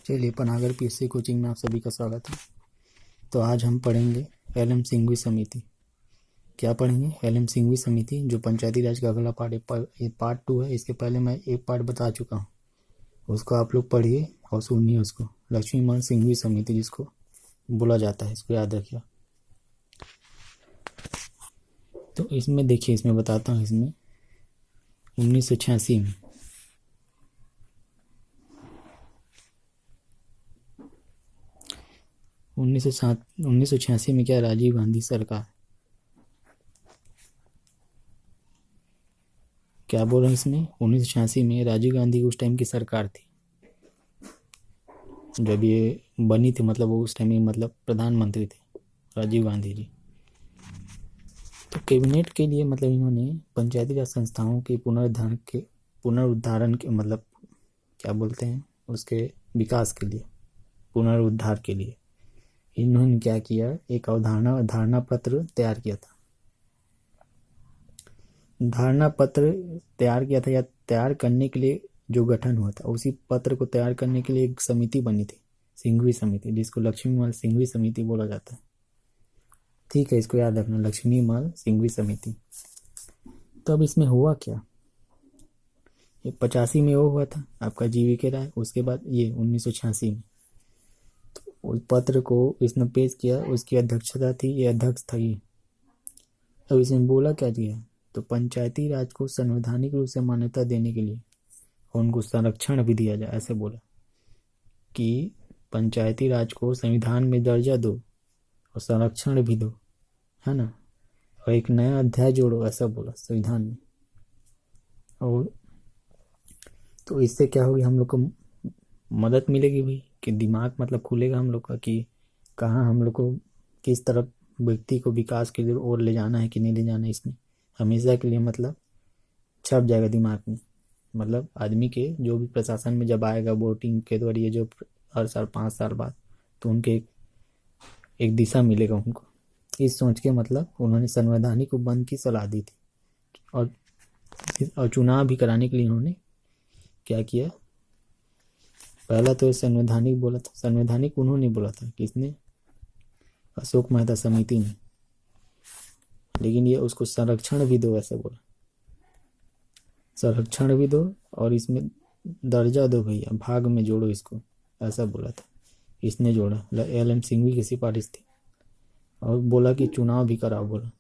चलिए Panagar PSC coaching में आप सभी का स्वागत है। तो आज हम पढ़ेंगे एल.एम. सिंघवी समिति। क्या पढ़ेंगे? एल.एम. सिंघवी समिति, जो पंचायती राज का अगला ये पार्ट 2 है। इसके पहले मैं एक पार्ट बता चुका हूँ, उसको आप लोग पढ़िए और सुनिए उसको। लक्ष्मीमल सिंघवी समिति जिसको बोला जाता है, इसको याद रखिए। तो इसमें देखिए, इसमें बताता हूँ। इसमें 1986 में 1986 में क्या, राजीव गांधी सरकार, क्या बोल रहे हैं इसमें? 1986 में राजीव गांधी उस टाइम की सरकार थी जब ये बनी थी, मतलब वो उस टाइम में मतलब प्रधानमंत्री थे राजीव गांधी जी। तो कैबिनेट के लिए मतलब इन्होंने पंचायती राज संस्थाओं के पुनरुद्धारण के मतलब क्या बोलते हैं, उसके विकास के लिए, पुनरुद्धार के लिए इन्होंने क्या किया, एक धारणा पत्र तैयार किया था। धारणा पत्र तैयार किया था, या तैयार करने के लिए जो गठन हुआ था, उसी पत्र को तैयार करने के लिए एक समिति बनी थी, सिंघवी समिति, जिसको लक्ष्मीमल सिंघवी समिति बोला जाता है। ठीक है, इसको याद रखना, लक्ष्मीमल सिंघवी समिति। तो अब इसमें हुआ क्या, ये 85 में वो हुआ था आपका जीवीके राय, उसके बाद ये 1986 में तो उस पत्र को इसने पेश किया, उसकी अध्यक्षता थी, ये अध्यक्ष था ये। अब इसमें बोला क्या दिया, तो पंचायती राज को संवैधानिक रूप से मान्यता देने के लिए और उनको संरक्षण भी दिया जाए, ऐसे बोला कि पंचायती राज को संविधान में दर्जा दो और संरक्षण भी दो, है ना, और एक नया अध्याय जोड़ो, ऐसा बोला संविधान में। और तो इससे क्या होगी, हम लोग को मदद मिलेगी भी, कि दिमाग मतलब खुलेगा हम लोग का, कि कहाँ हम लोग को किस तरफ व्यक्ति को विकास के लिए और ले जाना है कि नहीं ले जाना है। इसमें हमेशा के लिए मतलब छप जाएगा दिमाग में, मतलब आदमी के जो भी प्रशासन में जब आएगा वोटिंग के द्वारा, ये जो हर साल 5 साल बाद, तो उनके एक दिशा मिलेगा उनको। इस सोच के मतलब उन्होंने संवैधानिक उपबंध की सलाह दी थी, और चुनाव भी कराने के लिए उन्होंने क्या किया, पहला तो संवैधानिक बोला था, संवैधानिक उन्होंने बोला था, किसने, अशोक मेहता समिति ने, लेकिन ये उसको संरक्षण भी दो, ऐसा बोला, संरक्षण भी दो और इसमें दर्जा दो भैया, भाग में जोड़ो इसको, ऐसा बोला था। इसने जोड़ा, एल.एम. सिंघवी की सिफारिश थी, और बोला कि चुनाव भी कराओ बोला,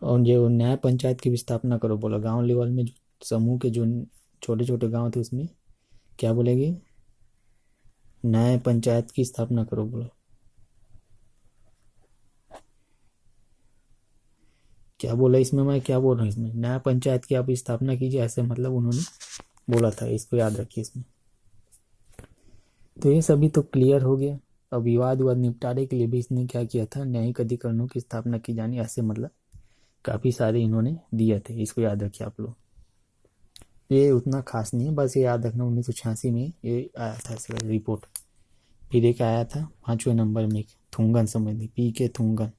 और जो न्याय पंचायत की भी स्थापना करो बोला। गांव लेवल में जो समूह के जो छोटे छोटे गांव थे, उसमें क्या बोलेंगे, न्याय पंचायत की स्थापना करो बोला। क्या बोला इसमें, मैं क्या बोल रहा हूँ इसमें, न्याय पंचायत की आप स्थापना कीजिए, ऐसे मतलब उन्होंने बोला था। इसको याद रखिए इसमें। तो ये सभी तो क्लियर हो गया। अब विवाद निपटारे के लिए भी इसने क्या किया था, न्यायिक अधिकरणों की स्थापना की जानी, ऐसे मतलब काफ़ी सारे इन्होंने दिए थे। इसको याद रखिए आप लोग, ये उतना खास नहीं है, बस ये याद रखना। 1986 में ये आया था इसका रिपोर्ट। फिर एक आया था 5वें नंबर में, एक थुंगन समिति, पी.के. थुंगन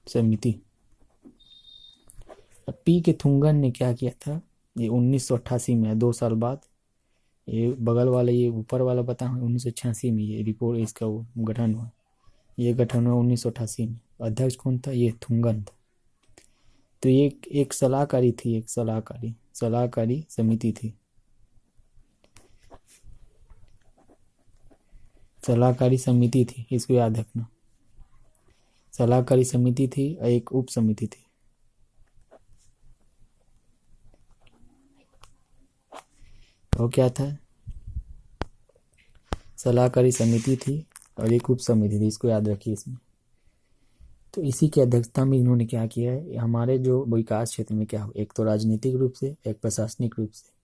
समिति। पी.के. थुंगन ने क्या किया था, ये 1988 में, 2 साल बाद। ये बगल वाला, ये ऊपर वाला बता, 1986 में ये रिपोर्ट, इसका वो गठन हुआ। ये गठन हुआ 1988 में। अध्यक्ष कौन था, ये थुंगन था। तो ये एक सलाहकारी थी, एक सलाहकारी समिति थी, सलाहकारी समिति थी, इसको याद रखना। सलाहकारी समिति थी और एक उप समिति थी। वो क्या था, सलाहकारी समिति थी और एक उप समिति थी, इसको याद रखिए इसमें। तो इसी की अध्यक्षता में इन्होंने क्या किया है, हमारे जो विकास क्षेत्र में क्या हो, एक तो राजनीतिक रूप से, एक प्रशासनिक रूप से।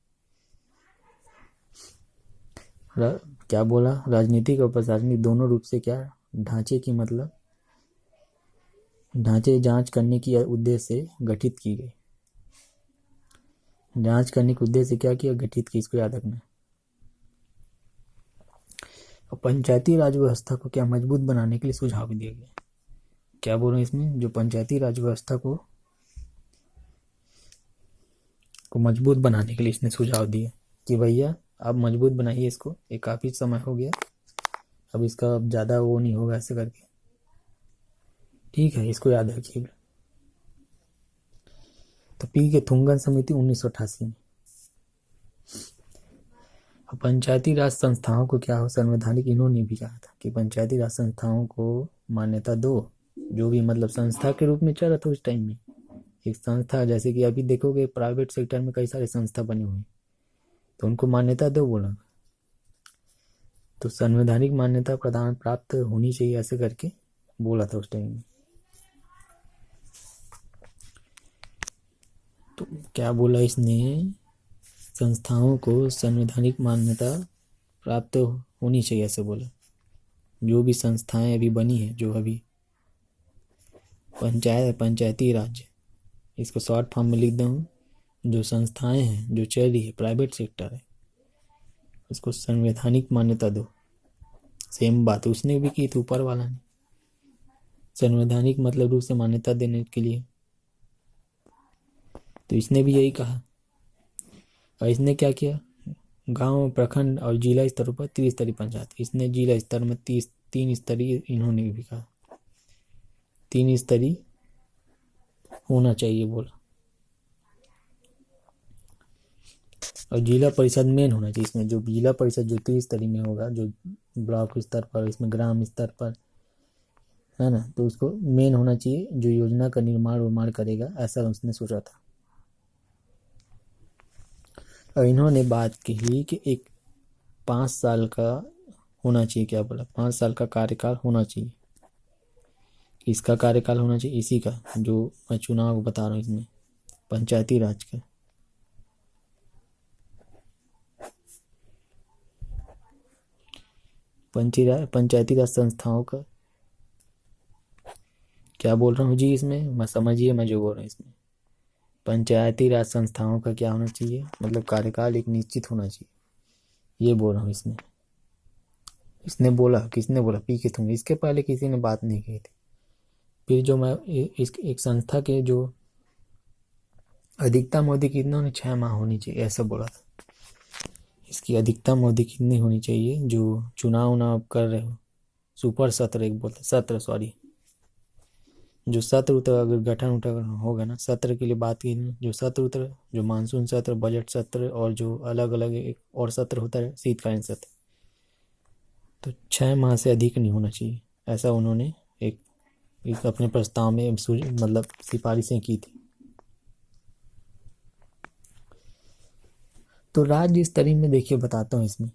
क्या बोला, राजनीतिक और प्रशासनिक दोनों रूप से क्या, ढांचे की मतलब ढांचे जांच करने की उद्देश्य से गठित की गई। जांच करने के उद्देश्य से क्या किया, गठित की, इसको याद रखना। और पंचायती राज व्यवस्था को क्या मजबूत बनाने के लिए सुझाव भी दिया गया। क्या बोल रहे हैं इसमें, जो पंचायती राज व्यवस्था को को मजबूत बनाने के लिए इसने सुझाव दिए कि भैया आप मजबूत बनाइए इसको, ये काफ़ी समय हो गया, अब इसका अब ज़्यादा वो नहीं होगा ऐसे करके। ठीक है, इसको याद रखिएगा। तो पी के थुंगन समिति 1988 में। अब पंचायती राज संस्थाओं को क्या हो, संवैधानिक इन्होंने भी कहा था कि पंचायती राज संस्थाओं को मान्यता दो, जो भी मतलब संस्था के रूप में चल रहा था उस टाइम में। एक संस्था, जैसे कि अभी देखोगे प्राइवेट सेक्टर में कई सारे संस्था बनी हुई, तो उनको मान्यता दो बोला। तो संवैधानिक मान्यता प्रदान प्राप्त होनी चाहिए ऐसे करके बोला था उस टाइम में। तो क्या बोला इसने, संस्थाओं को संवैधानिक मान्यता प्राप्त होनी चाहिए ऐसे बोला। जो भी संस्थाएं अभी बनी है, जो अभी पंचायती राज, इसको शॉर्ट फॉर्म में लिख दूँ, जो संस्थाएं हैं जो चल रही है प्राइवेट सेक्टर है, उसको संवैधानिक मान्यता दो। सेम बात उसने भी की थी ऊपर वाला ने, संवैधानिक मतलब रूप से मान्यता देने के लिए। तो इसने भी यही कहा। और इसने क्या किया, गांव, प्रखंड और जिला स्तरों पर त्रिस्तरीय पंचायत, इसने जिला स्तर में 3 स्तरीय, इन्होंने भी कहा 3 स्तरीय होना चाहिए बोला। और जिला परिषद मेन होना चाहिए इसमें, जो जिला परिषद जो त्रिस्तरीय में होगा, जो ब्लॉक स्तर पर, इसमें ग्राम स्तर पर है ना, तो उसको मेन होना चाहिए, जो योजना का निर्माण करेगा, ऐसा उसने सोचा था। और इन्होंने बात कही कि एक 5 साल का होना चाहिए, क्या बोला, 5 साल का कार्यकाल होना चाहिए। इसका कार्यकाल होना चाहिए, इसी का जो मैं चुनाव बता रहा हूँ इसमें, पंचायती राज का। पंचायती राज संस्थाओं का क्या बोल रहा हूँ जी इसमें, मैं समझिए मैं जो बोल रहा हूँ इसमें। पंचायती राज संस्थाओं का क्या होना चाहिए, मतलब कार्यकाल एक निश्चित होना चाहिए, ये बोल रहा हूँ इसमें। इसने बोला, किसने बोला, पी के थूंगे, इसके पहले किसी ने बात नहीं की थी। फिर जो मैं इस एक संस्था के जो अधिकतम अवधि कितना होनी, 6 माह होनी चाहिए ऐसा बोला था। इसकी अधिकतम अवधि कितनी होनी चाहिए, जो चुनाव कर रहे हो, सुपर सत्र एक बोलते, सत्र सॉरी, जो सत्र उतर अगर गठन उठन होगा ना, सत्र के लिए बात की, जो सत्र उतर, जो मानसून सत्र, बजट सत्र, और जो अलग अलग एक और सत्र होता है शीतकालीन सत्र, तो 6 माह से अधिक नहीं होना चाहिए, ऐसा उन्होंने एक अपने प्रस्ताव में मतलब सिफारिशें की थी। तो राज्य स्तरीय में देखिए बताता हूँ इसमें,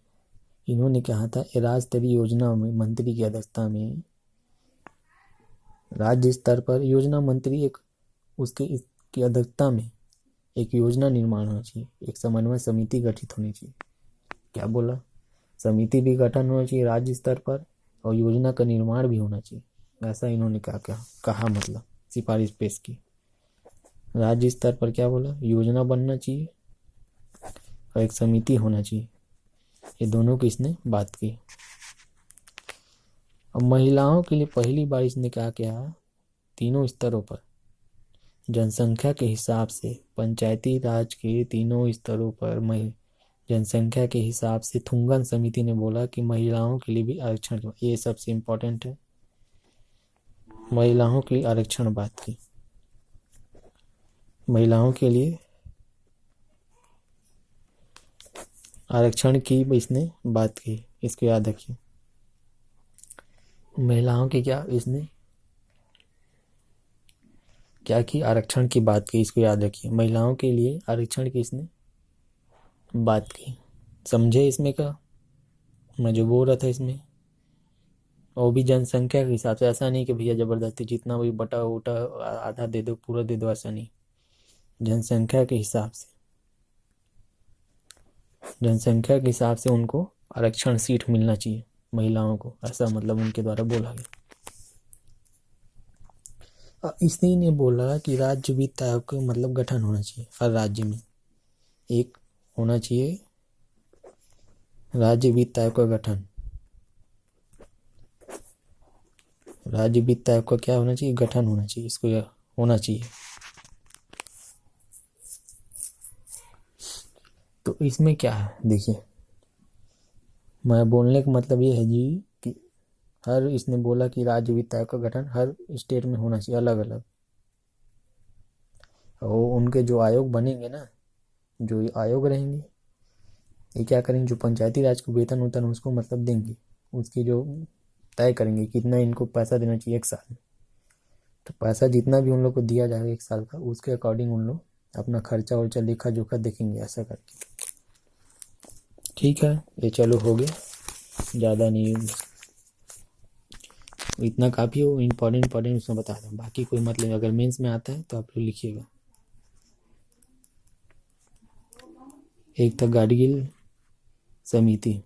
इन्होंने कहा था राज्य स्तरीय योजना में मंत्री की अध्यक्षता में, राज्य स्तर पर योजना मंत्री एक उसकी अध्यक्षता में एक योजना निर्माण होना चाहिए, एक समन्वय समिति गठित होनी चाहिए। क्या बोला, समिति भी गठन होना चाहिए राज्य स्तर पर, और योजना का निर्माण भी होना चाहिए, ऐसा इन्होंने कहा मतलब सिफारिश पेश की। राज्य स्तर पर क्या बोला, योजना बनना चाहिए और एक समिति होना चाहिए, ये दोनों की इसने बात की। अब महिलाओं के लिए पहली बार इसने क्या तीनों स्तरों पर जनसंख्या के हिसाब से, पंचायती राज के तीनों स्तरों पर जनसंख्या के हिसाब से थुंगन समिति ने बोला कि महिलाओं के लिए भी आरक्षण, ये सबसे इम्पोर्टेंट है, महिलाओं के लिए आरक्षण बात की, महिलाओं के लिए आरक्षण की इसने बात की, इसको याद रखिए। महिलाओं की क्या इसने क्या की, आरक्षण की बात की, इसको याद रखिए। महिलाओं के लिए आरक्षण की इसने बात की, समझे इसमें का मैं जो बोल रहा था इसमें। और भी जनसंख्या के हिसाब से, ऐसा नहीं कि भैया जबरदस्ती जितना भी बटा उटा आधा दे दो पूरा दे दो, ऐसा नहीं, जनसंख्या के हिसाब से, जनसंख्या के हिसाब से उनको आरक्षण सीट मिलना चाहिए महिलाओं को, ऐसा मतलब उनके द्वारा बोला गया। इसी ने बोला कि राज्य वित्त आयोग का मतलब गठन होना चाहिए, हर राज्य में एक होना चाहिए राज्य वित्त आयोग का गठन। राज्य वित्त आयोग का क्या होना चाहिए, गठन होना चाहिए, इसको होना चाहिए। तो इसमें क्या है देखिए, मैं बोलने का मतलब ये है जी कि हर इसने बोला कि राज्य वित्त आयोग का गठन हर स्टेट में होना चाहिए अलग अलग। और उनके जो आयोग बनेंगे ना, जो ये आयोग रहेंगे, ये क्या करेंगे, जो पंचायती राज को वेतन होता है उसको मतलब देंगे, उसकी जो तय करेंगे कितना इनको पैसा देना चाहिए एक साल में। तो पैसा जितना भी उन लोग को दिया जाएगा एक साल का, उसके अकॉर्डिंग उन लोग अपना खर्चा वर्चा लेखा जोखा देखेंगे ऐसा करके। ठीक है, ये चलो हो गया, ज़्यादा नहीं, इतना काफ़ी हो, इम्पोर्टेंट उसमें बता दें, बाकी कोई मतलब अगर मेंस में आता है तो आप लोग लिखिएगा। एक था गाडगिल समिति,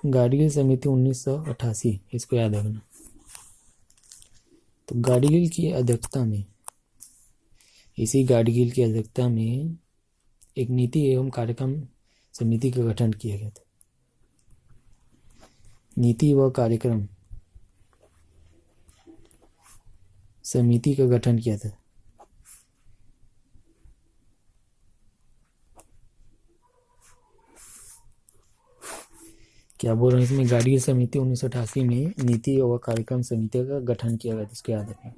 गाडगिल समिति 1988, इसको याद रखना। तो गाडगिल की अध्यक्षता में, इसी गाडगिल की अध्यक्षता में एक नीति एवं कार्यक्रम समिति का गठन किया गया था। नीति व कार्यक्रम समिति का गठन किया था। क्या बोल रहे हैं इसमें, गाडगिल समिति 1988 में नीति व कार्यक्रम समिति का गठन किया गया, इसको याद रखना।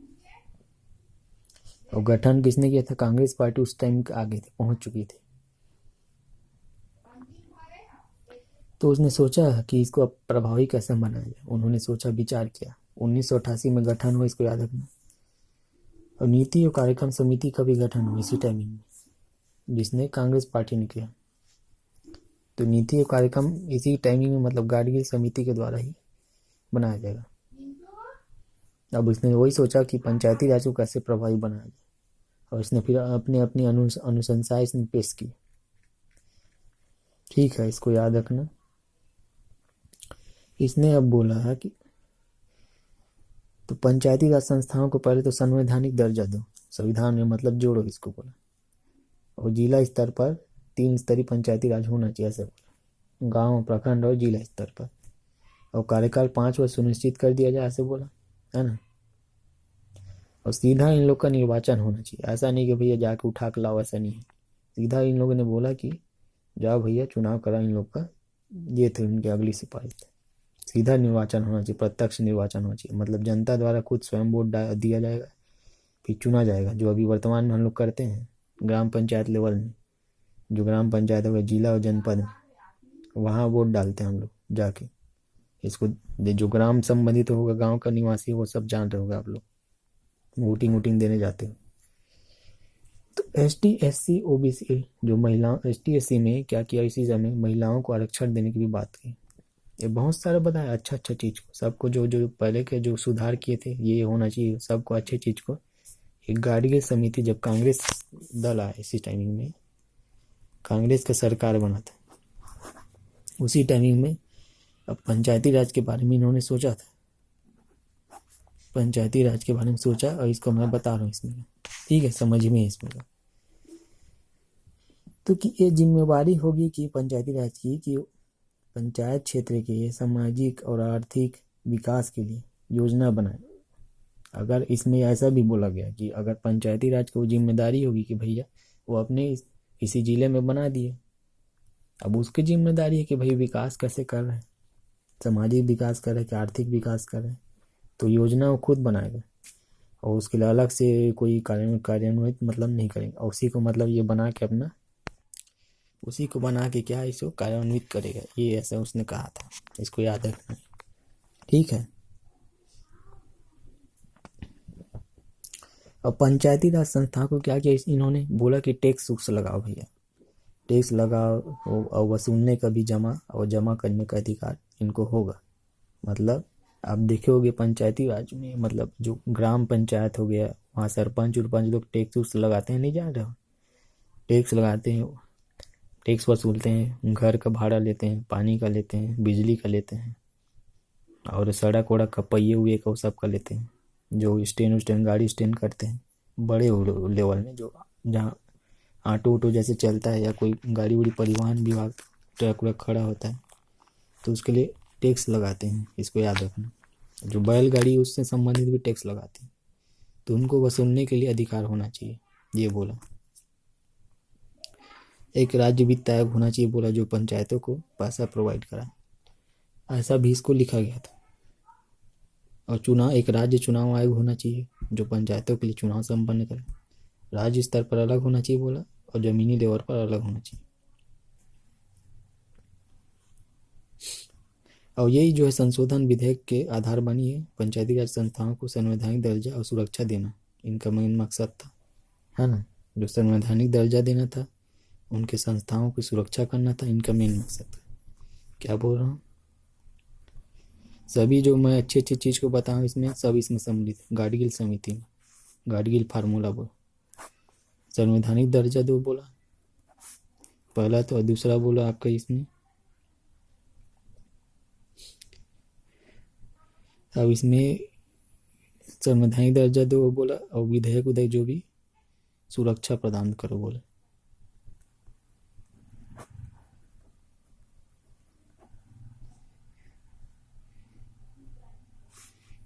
और गठन किसने किया था, कांग्रेस पार्टी उस टाइम आगे थी, पहुंच चुकी थी। तो उसने सोचा कि इसको अब प्रभावी कैसे बनाया जाए, उन्होंने सोचा, विचार किया, 1988 में गठन हुआ, इसको याद रखना। और नीति और कार्यक्रम समिति का भी गठन हुआ इसी टाइमिंग में, जिसने कांग्रेस पार्टी ने किया। तो नीति और कार्यक्रम इसी टाइमिंग में मतलब गाडगिल समिति के द्वारा ही बनाया जाएगा। अब उसने वही सोचा कि पंचायती राज को कैसे प्रभावी बनाया जाए, और इसने फिर अपने अपनी अनुशंसाएं इसने पेश की। ठीक है, इसको याद रखना। इसने अब बोला है कि तो पंचायती राज संस्थाओं को पहले तो संवैधानिक दर्जा दो, संविधान में मतलब जोड़ो इसको बोला, और जिला स्तर पर 3 स्तरीय पंचायती राज होना चाहिए ऐसे बोला, गांव, प्रखंड और जिला स्तर पर। और कार्यकाल 5 वर्ष सुनिश्चित कर दिया जाए ऐसे बोला, है ना। और सीधा इन लोग का निर्वाचन होना चाहिए, ऐसा नहीं कि भैया जाके उठा के लाओ, ऐसा नहीं है। सीधा इन लोगों ने बोला कि जाओ भैया चुनाव करा इन लोग का, ये थे उनके अगली सिपाही थे। सीधा निर्वाचन होना चाहिए, प्रत्यक्ष निर्वाचन होना चाहिए, मतलब जनता द्वारा खुद स्वयं वोट दिया जाएगा, फिर चुना जाएगा। जो अभी वर्तमान में हम लोग करते हैं ग्राम पंचायत लेवल में, जो ग्राम पंचायत हो, जिला और जनपद में, वहाँ वोट डालते हैं हम लोग जाके। इसको जो ग्राम संबंधित होगा, गांव का निवासी, वो सब जान रहे होगा आप लोग, वोटिंग देने जाते हो। तो ST SC OBC जो महिलाओं, ST SC में क्या किया, इसी समय महिलाओं को आरक्षण देने की भी बात की। ये बहुत सारा बताया, अच्छा चीज़ को, सबको जो जो पहले के जो सुधार किए थे ये होना चाहिए, सबको अच्छी चीज़ को। एक गाडगिल समिति, जब कांग्रेस दल आया, इसी टाइमिंग में कांग्रेस का सरकार बना था, उसी टाइमिंग में अब पंचायती राज के बारे में इन्होंने सोचा था, पंचायती राज के बारे में सोचा, और इसको मैं बता रहा हूँ इसमें, ठीक है, समझ में इसमें। तो कि ये जिम्मेवारी होगी कि पंचायती राज की, कि पंचायत क्षेत्र के सामाजिक और आर्थिक विकास के लिए योजना बनाए। अगर इसमें ऐसा भी बोला गया कि अगर पंचायती राज को जिम्मेदारी होगी कि भैया वो अपने इसी जिले में बना दिए, अब उसकी जिम्मेदारी है कि भाई विकास कैसे कर रहे हैं, सामाजिक विकास कर रहे हैं कि आर्थिक विकास कर रहे हैं, तो योजना वो खुद बनाएगा, और उसके लिए अलग से कोई कार्यान्वित मतलब नहीं करेंगे, और उसी को मतलब ये बना के अपना, उसी को बना के क्या इसको कार्यान्वित करेगा, ये ऐसा उसने कहा था, इसको याद रखना। ठीक है। और पंचायती राज संस्था को क्या किया, इन्होंने बोला कि टैक्स उक्स लगाओ भैया, टैक्स लगाओ, और वसूलने का भी जमा करने का अधिकार इनको होगा। मतलब आप देखोगे पंचायती राज में, मतलब जो ग्राम पंचायत हो गया, वहाँ सरपंच उरपंच लोग टैक्स उक्स लगाते हैं, नहीं जान रहे हो, टैक्स लगाते हैं, टैक्स वसूलते हैं, घर का भाड़ा लेते हैं, पानी का लेते हैं, बिजली का लेते हैं, और सड़क वड़क का पहिए हुए का वो सब का लेते हैं, जो स्टैंड गाड़ी स्टैंड करते हैं बड़े लेवल में, जो जहाँ ऑटो जैसे चलता है, या कोई गाड़ी उड़ी परिवहन विभाग ट्रक व्रक खड़ा होता है, तो उसके लिए टैक्स लगाते हैं, इसको याद रखना। जो बैलगाड़ी उससे संबंधित भी टैक्स लगाते हैं, तो उनको वसूलने के लिए अधिकार होना चाहिए, ये बोला। एक राज्य वित्त आयोग होना चाहिए बोला, जो पंचायतों को पैसा प्रोवाइड करा, ऐसा भी इसको लिखा गया था। और एक राज्य चुनाव आयोग होना चाहिए जो पंचायतों के लिए चुनाव संपन्न करे, राज्य स्तर पर अलग होना चाहिए बोला, और जमीनी लेवल पर अलग होना चाहिए। और यही जो है संशोधन विधेयक के आधार बनी है, पंचायती राज संस्थाओं को संवैधानिक दर्जा और सुरक्षा देना इनका मेन मकसद था, है ना। जो संवैधानिक दर्जा देना था, उनके संस्थाओं की सुरक्षा करना था, इनका मेन मकसद था। क्या बोल रहा हूँ, सभी जो मैं अच्छी अच्छी चीज़ को बताऊँ इसमें, सब इसमें सम्मिलित है। गाडगिल समिति में गाडगिल फार्मूला बोला, संवैधानिक दर्जा दो बोला पहला, तो दूसरा बोला आपका इसमें, अब इसमें संवैधानिक दर्जा दो बोला, और विधेयक उधेयक जो भी सुरक्षा प्रदान करो बोला।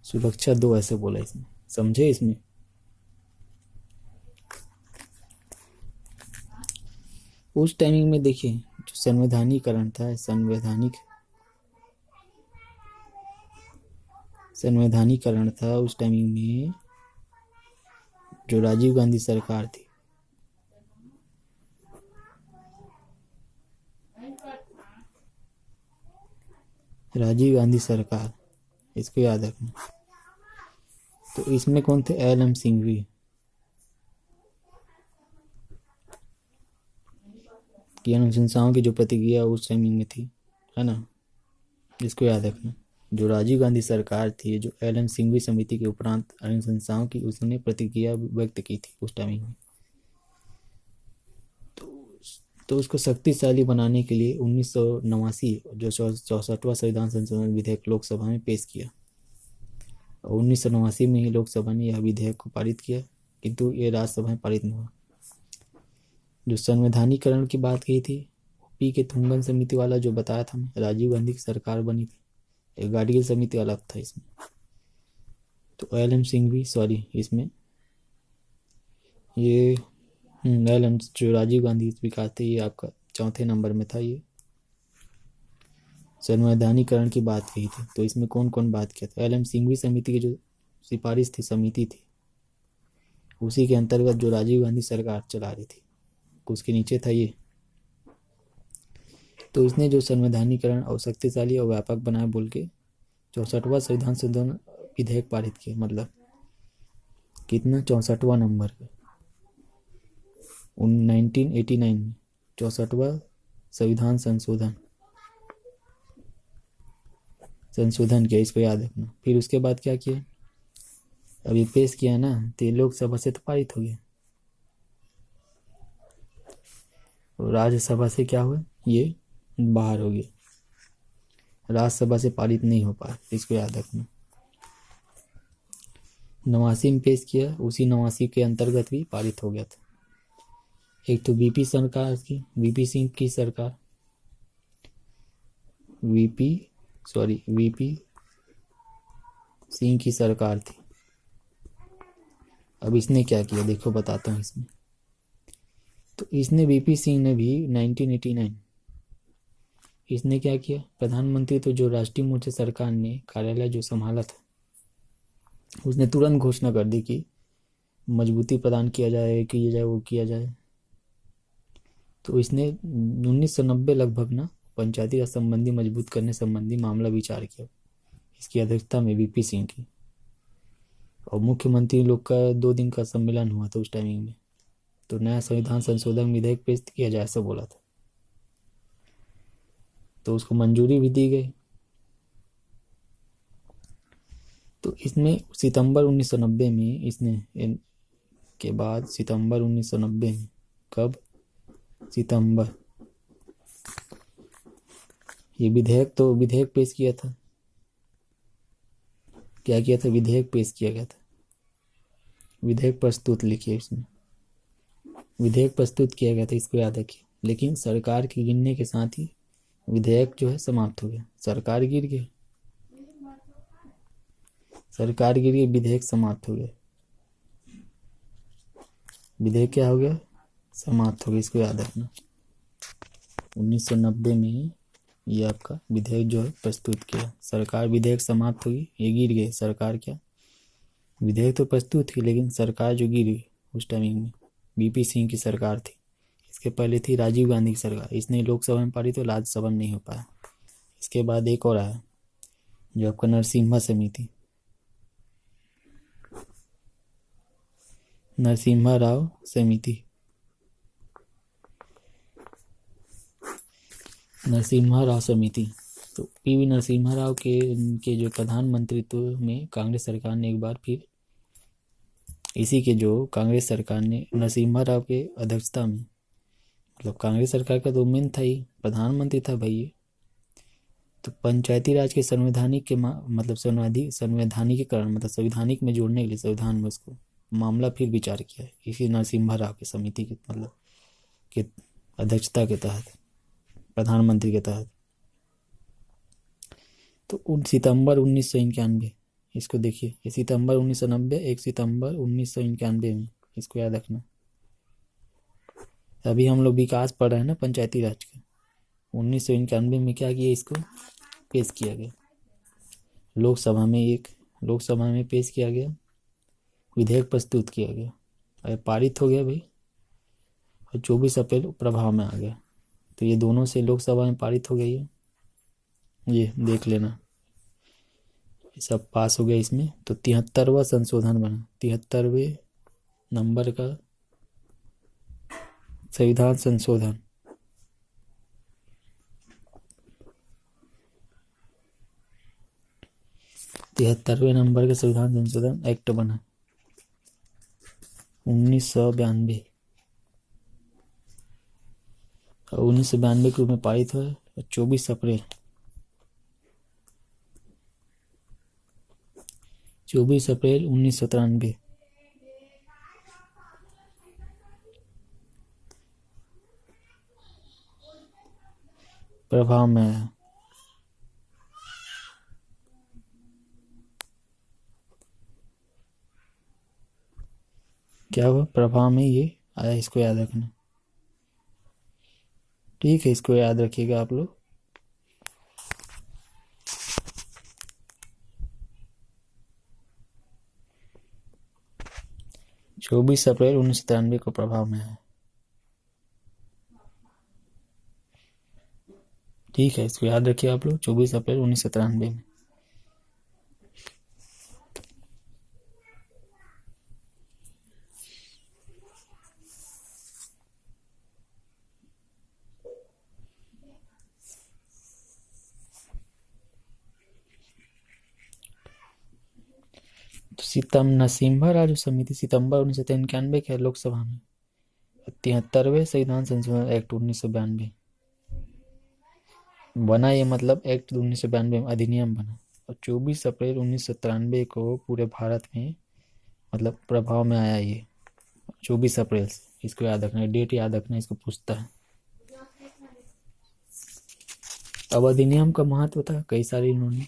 सुरक्षा दो ऐसे बोला इसमें, समझे। इसमें उस टाइमिंग में देखिए जो संवैधानिकरण था, संवैधानिकरण था उस टाइमिंग में जो राजीव गांधी सरकार थी, राजीव गांधी सरकार, इसको याद रखना। तो इसमें कौन थे, एल.एम. सिंघवी, की अनुशंसाओं की जो प्रतिक्रिया उस टाइमिंग में थी, है ना, इसको याद रखना। जो राजीव गांधी सरकार थी, जो एल.एम. सिंघवी समिति के उपरांत अनुशंसाओं की उसने प्रतिक्रिया व्यक्त की थी उस टाइमिंग में। तो उसको शक्तिशाली बनाने के लिए 1989 जो 64वां संविधान संशोधन विधेयक लोकसभा में पेश किया, और 1989 में ही लोकसभा ने यह विधेयक को पारित किया, किंतु ये राज्यसभा में पारित नहीं हुआ। जो संवैधानिकरण की बात की थी, पी के थुंगन समिति वाला जो बताया था मैं, राजीव गांधी की सरकार बनी थी, एक गाडगिल समिति अलग था इसमें। तो एल.एम. सिंघवी, सॉरी इसमें ये एल.एम. जो राजीव गांधी विकास थे, ये आपका चौथे नंबर में था। ये संवैधानिकरण की बात कही थी, तो इसमें कौन कौन बात किया था, एल.एम. सिंघवी समिति की जो सिफारिश थी, समिति थी, उसी के अंतर्गत जो राजीव गांधी सरकार चला रही थी, उसके नीचे था ये। तो इसने जो संवैधानिकरण और शक्तिशाली और व्यापक बनाया बोल के 64वां संविधान संशोधन विधेयक पारित किया, मतलब कितना, 64वां नंबर पे 1989 में 64वां संविधान संशोधन किया, इसको याद रखना। फिर उसके बाद क्या किया, अभी पेश किया ना, तो ये लोकसभा से तो पारित हो गया, और राज्यसभा से क्या हुआ, ये बाहर हो गया, राज्यसभा से पारित नहीं हो पाया, इसको याद रखना। 89 में पेश किया, उसी 89 के अंतर्गत भी पारित हो गया था। एक तो वीपी सिंह की सरकार, वीपी सिंह की सरकार थी। अब इसने क्या किया देखो, बताता हूँ इसमें। तो इसने वीपी सिंह ने भी 1989 इसने क्या किया, प्रधानमंत्री तो जो राष्ट्रीय मोर्चा सरकार ने कार्यालय जो संभाला था, उसने तुरंत घोषणा कर दी कि मजबूती प्रदान किया जाए, वो किया जाए। तो इसने 1990 लगभग ना पंचायती राज संबंधी मजबूत करने संबंधी मामला विचार किया, इसकी अध्यक्षता में वीपी सिंह की, और मुख्यमंत्री लोग का 2 दिन का सम्मेलन हुआ था उस टाइमिंग में। तो नया संविधान संशोधन विधेयक पेश किया जाए, ऐसा बोला था, तो उसको मंजूरी भी दी गई। तो इसमें सितंबर 1990 में इसने के बाद सितंबर 1990 में, कब, सितंबर, ये विधेयक पेश किया था। क्या किया था, विधेयक पेश किया गया था, विधेयक प्रस्तुत लिखिए, इसमें विधेयक प्रस्तुत किया गया था, इसको याद रखिए। लेकिन सरकार के गिरने के साथ ही विधेयक जो है समाप्त हो गया, सरकार गिर गई, विधेयक समाप्त हो गया। विधेयक क्या हो गया, समाप्त हो गया, इसको याद रखना। 1990 में ये आपका विधेयक जो है प्रस्तुत किया। सरकार विधेयक समाप्त होगी, ये गिर गए। सरकार क्या, विधेयक तो प्रस्तुत थी लेकिन सरकार जो गिर गई उस टाइमिंग में बीपी सिंह की सरकार थी। इसके पहले थी राजीव गांधी की सरकार, इसने लोकसभा में पारित तो राज्यसभा में नहीं हो पाया। इसके बाद एक और आया जो आपका नरसिम्हा समिति, नरसिम्हा राव समिति, नरसिम्हा राव समिति। तो पीवी नरसिम्हा राव के जो प्रधानमंत्रित्व में कांग्रेस सरकार ने एक बार फिर इसी के जो कांग्रेस सरकार ने नरसिम्हा राव के अध्यक्षता में, मतलब कांग्रेस सरकार का तो मेन था ही, प्रधानमंत्री था भाई ये, तो पंचायती राज के संवैधानिक के मतलब संवैधानिकीकरण मतलब संविधानिक में जोड़ने के लिए संविधान में उसको मामला फिर विचार किया है इसी नरसिम्हा राव की समिति के मतलब के अध्यक्षता के तहत, प्रधानमंत्री के तहत। तो सितंबर 1991, इसको देखिए, ये सितंबर 1990, 1 सितंबर 1991 में, इसको याद रखना। अभी हम लोग विकास पढ़ रहे हैं ना पंचायती राज का। 1991 में क्या किया, इसको पेश किया गया लोकसभा में पेश किया गया, विधेयक प्रस्तुत किया गया और पारित हो गया भाई, और 24 अप्रैल प्रभाव में आ गया। तो ये दोनों से लोकसभा में पारित हो गई है, ये देख लेना, सब पास हो गया इसमें। तो 73वां संशोधन बना, 73वें नंबर का संविधान संशोधन, 73वें नंबर का संविधान संशोधन एक्ट बना 1992, और 1992 के रूप में पारित हुआ। 24 अप्रैल 1993 प्रभाव में आया। क्या हुआ, प्रभाव में ये आया, इसको याद रखना, ठीक है, इसको याद रखिएगा आप लोग। चौबीस अप्रैल 1993 को प्रभाव में आया, ठीक है, इसको याद रखिए आप लोग, 24 अप्रैल 1993 में। तो नरसिम्हा राव समिति सितंबर 1991 के लोकसभा में, 73वें संविधान संशोधन एक्ट 1992 बना, ये मतलब एक्ट 1992 में अधिनियम बना, और 24 अप्रैल 1993 को पूरे भारत में मतलब प्रभाव में आया ये 24 अप्रैल से। इसको याद रखना, डेट याद रखना, इसको पूछता है। अब अधिनियम का महत्व था कई सारे इन्होंने,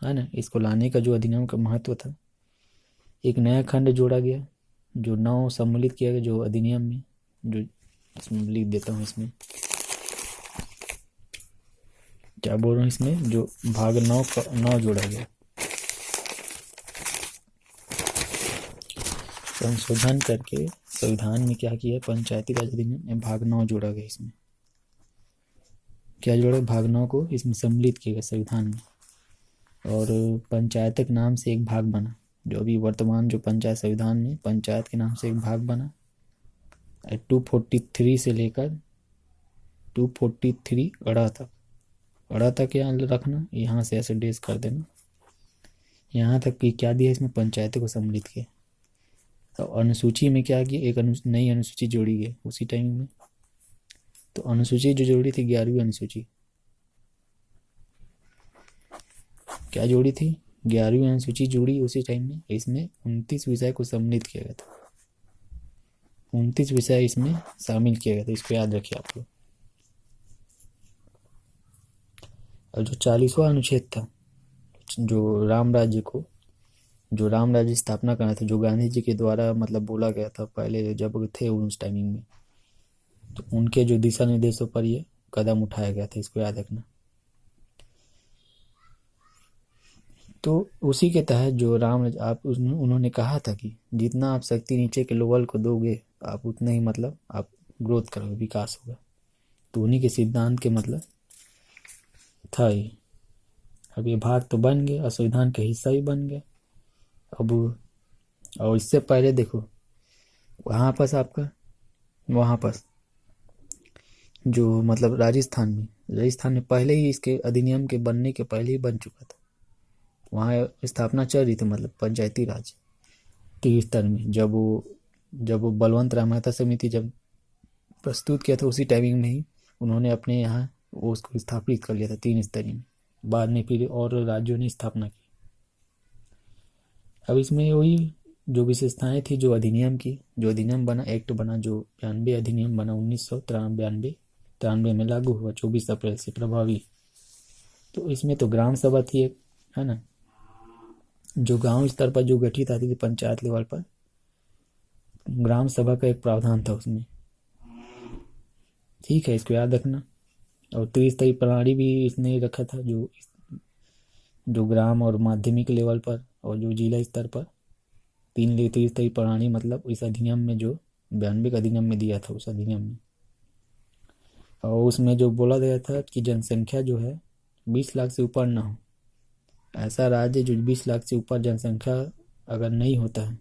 है ना, इसको लाने का जो अधिनियम का महत्व था, एक नया खंड जोड़ा गया जो 9 सम्मिलित किया गया जो अधिनियम में, जो इसमें लिख देता हूँ, इसमें क्या बोल रहा हूँ, इसमें जो भाग 9 जोड़ा गया, संशोधन करके संविधान में क्या किया, पंचायती राज अधिनियम में भाग 9 जोड़ा गया। इसमें क्या जोड़ा, भाग 9 को इसमें सम्मिलित किया गया संविधान में, और पंचायत के नाम से एक भाग बना, जो अभी वर्तमान जो पंचायत संविधान में पंचायत के नाम से एक भाग बना। 243 से लेकर 243 अड़ा तक यहाँ रखना, यहाँ से ऐसे डेस कर देना, यहाँ तक कि क्या दिया इसमें, पंचायतों को सम्मिलित किया। तो अनुसूची में क्या किया, एक नई अनुसूची जोड़ी गई उसी टाइम में। तो अनुसूची जो जोड़ी थी 11वीं अनुसूची, क्या जोड़ी थी, 11वीं अनुसूची जोड़ी उसी टाइम में। इसमें 29 विषय को सम्मिलित किया गया था, 29 विषय इसमें शामिल किया गया था, इसको याद रखिए आप लोग। और जो 40वां अनुच्छेद था, जो राम राज्य को जो राम राज्य स्थापना करना था, जो गांधी जी के द्वारा मतलब बोला गया था पहले जब थे उस टाइमिंग में, तो उनके जो दिशा निर्देशों पर ये कदम उठाया गया था, इसको याद रखना। तो उसी के तहत जो उन्होंने कहा था कि जितना आप शक्ति नीचे के लोगों को दोगे आप उतना ही मतलब आप ग्रोथ करोगे, विकास होगा। तो उन्हीं के सिद्धांत के मतलब था ये। अब ये भाग तो बन गए और संविधान का हिस्सा भी बन गए। अब और इससे पहले देखो वहाँ पर जो मतलब राजस्थान में पहले ही इसके अधिनियम के बनने के पहले ही बन चुका था। वहाँ स्थापना चल रही थी, मतलब पंचायती राज स्तर में। जब वो बलवंत राय मेहता समिति जब प्रस्तुत किया था, उसी टाइमिंग में ही उन्होंने अपने यहाँ वो उसको स्थापित कर लिया था 3 स्तरीय में। बाद में फिर और राज्यों ने स्थापना की। अब इसमें वही जो विशेषताएं थी जो अधिनियम बना, एक्ट बना, जो 92 अधिनियम बना 1993 में लागू हुआ 24 अप्रैल से प्रभावी। तो इसमें तो ग्राम सभा थी एक, है ना, जो गांव स्तर पर जो गठित आती थी पंचायत लेवल पर, ग्राम सभा का एक प्रावधान था उसमें। ठीक है, इसको याद रखना। और त्रिस्तरीय प्रणाली भी इसने रखा था, जो ग्राम और माध्यमिक लेवल पर और जो जिला स्तर पर 3 त्रिस्तरीय प्रणाली, मतलब इस अधिनियम में जो 92 का अधिनियम में दिया था, उस अधिनियम में। और उसमें जो बोला गया था कि जनसंख्या जो है 20 लाख से ऊपर ना हो। ऐसा राज्य जो 20 लाख से ऊपर जनसंख्या अगर नहीं होता है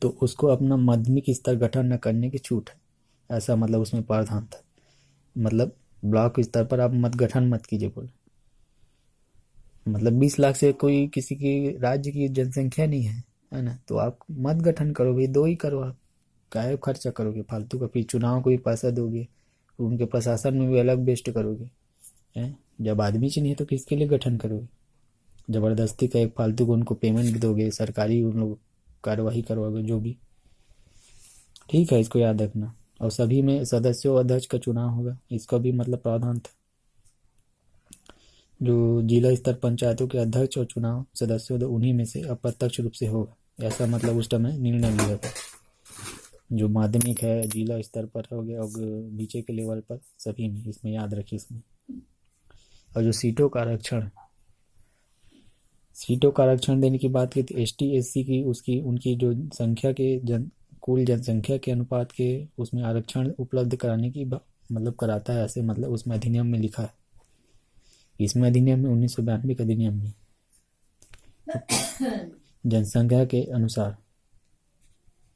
तो उसको अपना माध्यमिक स्तर गठन न करने की छूट है। ऐसा मतलब उसमें प्रावधान था। मतलब ब्लॉक स्तर पर आप गठन मत कीजिए बोले। मतलब 20 लाख से कोई किसी की राज्य की जनसंख्या नहीं है ना, तो आप मत गठन करो भाई, 2 ही करो। आप काहे खर्चा करोगे फालतू का, फिर चुनाव को भी पैसा दोगे, उनके प्रशासन में भी अलग वेस्ट करोगे हैं। जब आदमी चाहिए नहीं तो किसके लिए गठन करोगे? जबरदस्ती का एक फालतू को उनको पेमेंट भी दोगे, सरकारी उन लोग कार्यवाही करवाओगे जो भी। ठीक है, इसको याद रखना। और सभी में सदस्यों अध्यक्ष का चुनाव होगा, इसका भी मतलब प्रावधान था। जो जिला स्तर पंचायतों के अध्यक्ष और चुनाव सदस्यों उन्हीं में से अप्रत्यक्ष रूप से होगा, ऐसा मतलब उस समय निर्णय लिया था। जो माध्यमिक है जिला स्तर पर हो गया और नीचे के लेवल पर सभी में, इसमें याद रखिए इसमें। और जो सीटों का आरक्षण देने की बात की थी, ST SC की उनकी जो संख्या के कुल जनसंख्या के अनुपात के उसमें आरक्षण उपलब्ध कराने की मतलब कराता है, ऐसे मतलब उसमें अधिनियम में लिखा है। इसमें अधिनियम में 1992 के अधिनियम में जनसंख्या के अनुसार,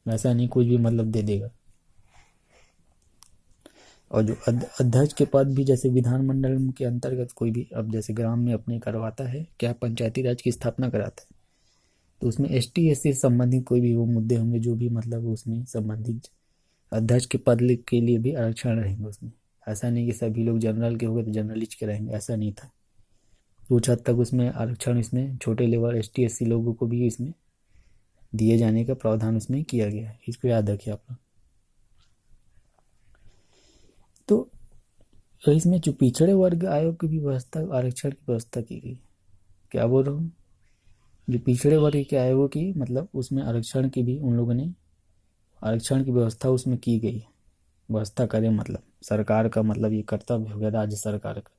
ऐसा नहीं कुछ भी मतलब दे देगा। और जो अध्यक्ष के पद भी जैसे विधानमंडल के अंतर्गत कोई भी अब जैसे ग्राम में अपने करवाता है क्या, पंचायती राज की स्थापना कराता है, तो उसमें ST SC से संबंधित कोई भी वो मुद्दे होंगे जो भी मतलब उसमें संबंधित अध्यक्ष के पद के लिए भी आरक्षण रहेंगे उसमें। ऐसा नहीं कि सभी लोग जनरल के हो गए तो जर्नलिस्ट के रहेंगे, ऐसा नहीं था। कुछ हद तक उसमें आरक्षण इसमें छोटे लेवल ST SC लोगों को भी इसमें दिए जाने का प्रावधान उसमें किया गया है। इसको याद रखिए आप लोग। तो इसमें जो पिछड़े वर्ग आयोग की भी व्यवस्था, आरक्षण की व्यवस्था की गई। क्या बोल रहा हूँ, जो पिछड़े वर्ग के आयोगों की मतलब उसमें आरक्षण की भी उन लोगों ने आरक्षण की व्यवस्था उसमें की गई है। व्यवस्था करे मतलब सरकार का मतलब ये कर्तव्य हो गया राज्य सरकार का।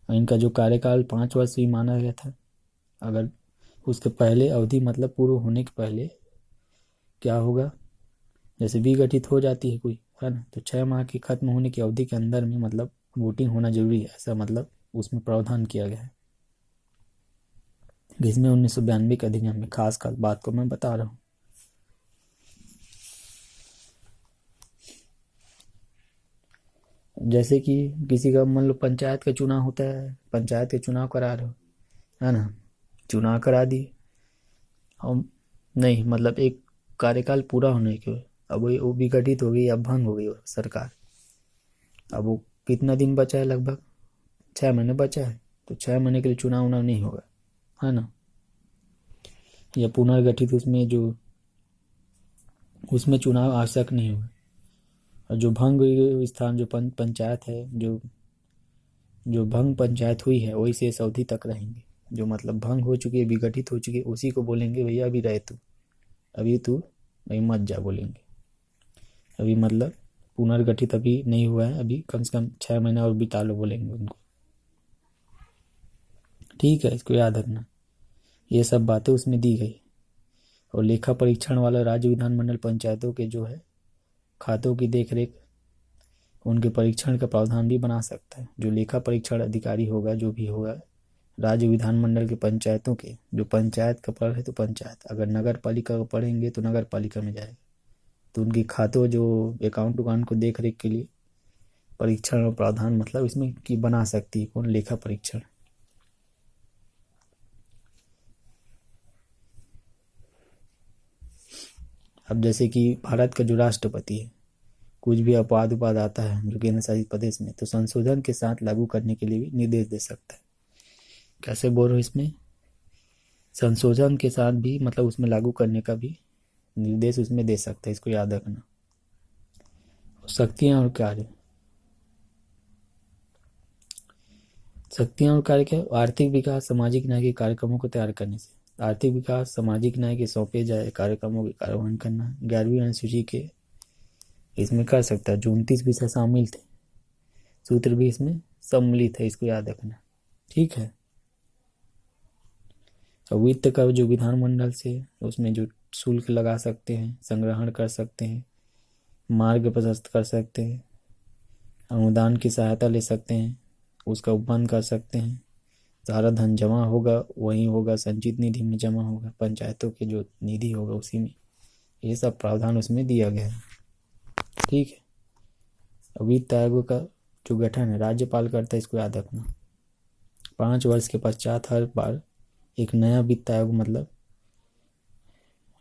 इनका जो कार्यकाल 5 वर्ष ही माना गया था। अगर उसके पहले अवधि मतलब पूर्व होने के पहले क्या होगा, जैसे विघटित हो जाती है कोई, है ना, तो 6 माह की खत्म होने की अवधि के अंदर में मतलब वोटिंग होना जरूरी है, ऐसा मतलब उसमें प्रावधान किया गया है। जिसमें 1992 के अधिनियम में खास बात को मैं बता रहा हूँ। जैसे कि किसी का मान लो पंचायत का चुनाव होता है, पंचायत के चुनाव करा रहे हो, है ना, चुनाव करा दिए हम, नहीं मतलब एक कार्यकाल पूरा होने के, अब वो विघटित हो गई, अब भंग हो गई सरकार। अब वो कितना दिन बचा है, लगभग 6 महीने बचा है, तो 6 महीने के लिए चुनाव नहीं होगा, है ना। या पुनर्गठित उसमें चुनाव आवश्यक नहीं होगा। और जो भंग स्थान जो पंचायत है, जो भंग पंचायत हुई है वही शेष अवधि तक रहेंगे, जो मतलब भंग हो चुकी है, विघटित हो चुकी है, उसी को बोलेंगे भैया अभी रहे तू, अभी तू नहीं मत जा बोलेंगे। अभी मतलब पुनर्गठित अभी नहीं हुआ है, अभी कम से कम 6 महीना और बिता लो बोलेंगे उनको। ठीक है, इसको याद रखना, ये सब बातें उसमें दी गई। और लेखा परीक्षण वाला राज्य विधानमंडल पंचायतों के जो है खातों की देखरेख, उनके परीक्षण का प्रावधान भी बना सकता है। जो लेखा परीक्षण अधिकारी होगा, जो भी होगा राज्य विधानमंडल के पंचायतों के, जो पंचायत का पढ़ है तो पंचायत, अगर नगर पालिका का पढ़ेंगे तो नगर पालिका में जाएगा, तो उनकी खातों जो अकाउंट उकाउंट को देख रेख के लिए परीक्षण और प्रावधान मतलब इसमें की बना सकती है कौन, लेखा परीक्षण। अब जैसे कि भारत का जो राष्ट्रपति है, कुछ भी अपवाद उपाद आता है जो केंद्र शासित प्रदेश में, तो संशोधन के साथ लागू करने के लिए भी निर्देश दे सकता है। कैसे बोल रहे हो, इसमें संशोधन के साथ भी मतलब उसमें लागू करने का भी निर्देश उसमें दे सकता है, इसको याद रखना। शक्तियां और कार्य, शक्तियां और कार्य क्या, आर्थिक विकास सामाजिक न्याय के कार्यक्रमों को तैयार करने से, आर्थिक विकास सामाजिक न्याय के सौंपे जाए कार्यक्रमों के कार्यान्वयन करना। 11वीं अनुसूची के इसमें कर सकता है, जो 29 विषय शामिल थे, सूत्र भी इसमें सम्मिलित है, इसको याद रखना। ठीक है, और वित्त का जो विधानमंडल से उसमें जो शुल्क लगा सकते हैं, संग्रहण कर सकते हैं, मार्ग प्रशस्त कर सकते हैं, अनुदान की सहायता ले सकते हैं, उसका उपबंध कर सकते हैं, सारा धन जमा होगा वहीं होगा, संचित निधि में जमा होगा, पंचायतों के जो निधि होगा उसी में, ये सब प्रावधान उसमें दिया गया है। ठीक है, वित्त आयोग का जो गठन है राज्यपाल करता है, इसको याद रखना। 5 वर्ष के पश्चात हर बार एक नया वित्त आयोग मतलब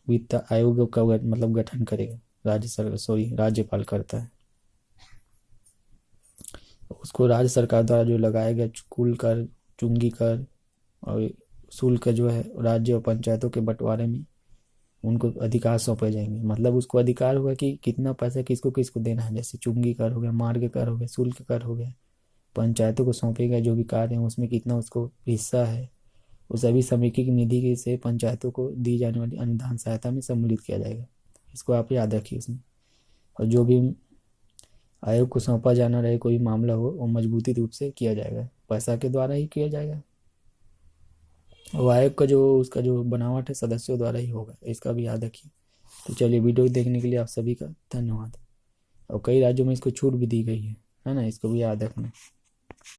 वित्त आयोग का मतलब गठन करेगा राज्यपाल करता है। उसको राज्य सरकार द्वारा जो लगाया गया कुल कर, चुंगी कर और शुल्क जो है राज्य और पंचायतों के बंटवारे में उनको अधिकार सौंपे जाएंगे। मतलब उसको अधिकार होगा कि कितना पैसा किसको किसको देना है, जैसे चुंगी कर हो गया, मार्ग कर हो गया, शुल्क कर हो गया, पंचायतों को सौंपेगा जो भी कार्य है उसमें कितना उसको हिस्सा है, उस सभी समेकित निधि से पंचायतों को दी जाने वाली अनुदान सहायता में सम्मिलित किया जाएगा। इसको आप याद रखिए इसमें। और जो भी आयोग को सौंपा जाना रहे कोई मामला हो, वो मजबूती रूप से किया जाएगा, पैसा के द्वारा ही किया जाएगा। और आयोग का जो उसका जो बनावट है सदस्यों द्वारा ही होगा, इसका भी याद रखिए। तो चलिए, वीडियो देखने के लिए आप सभी का धन्यवाद। और कई राज्यों में इसको छूट भी दी गई है ना, इसको भी याद रखना।